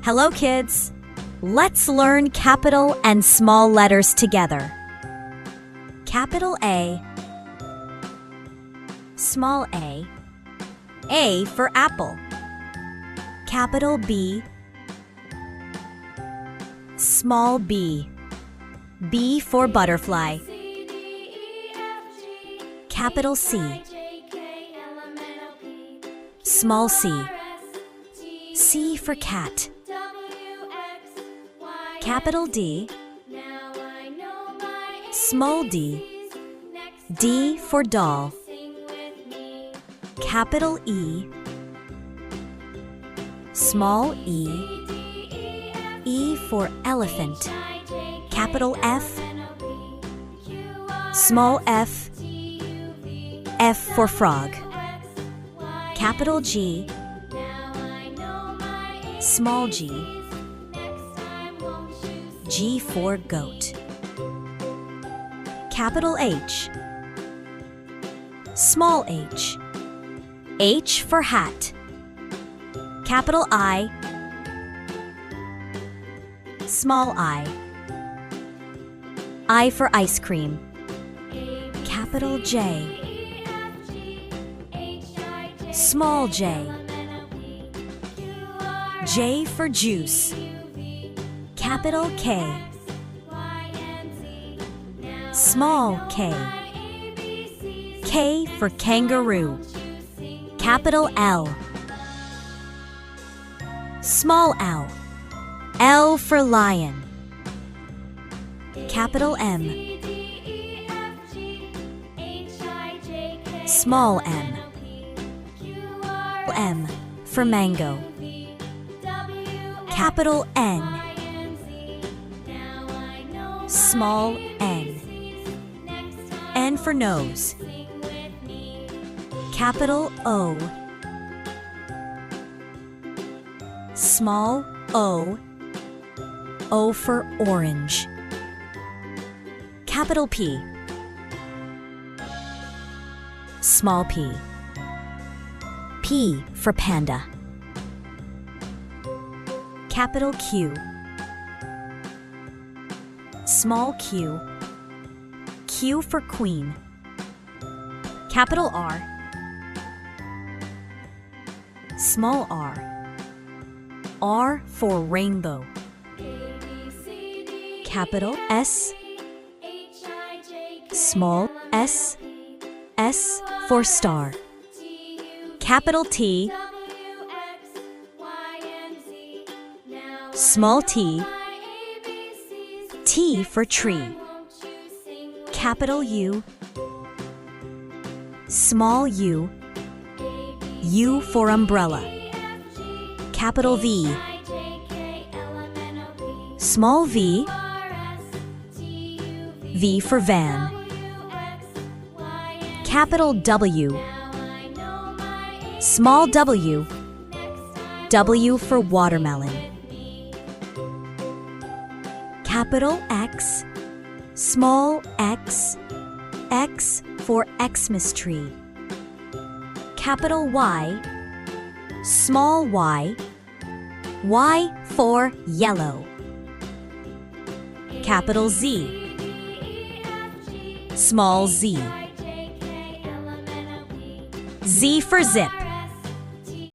Hello, kids! Let's learn capital and small letters together. Capital A, small A for apple. Capital B, small b, B for butterfly. Capital C, small c, C for cat. Capital D, small d, D for doll. Capital E, small E for elephant. Capital F, small f, F for frog. Capital G, small g, G for goat. Capital H, small H for hat. Capital I, small I for ice cream. Capital J, small j, J for juice. Capital K, small k, K for kangaroo. Capital L, small l, L for lion. Capital M, small m, M for mango. Capital N, small n, N for nose. Capital O, small o, O for orange. Capital P, small p, P for panda. Capital Q, small q, Q for queen. Capital R, small r, R for rainbow. Capital S, small s, S for star. Capital T, small t, T for tree. Capital U, small u, U for umbrella. Capital V, small v, V for van. Capital W, small w, W for watermelon. Capital X, small x, X for Xmas tree. Capital Y, small y, Y for yellow. Capital Z, small z, Z for zip.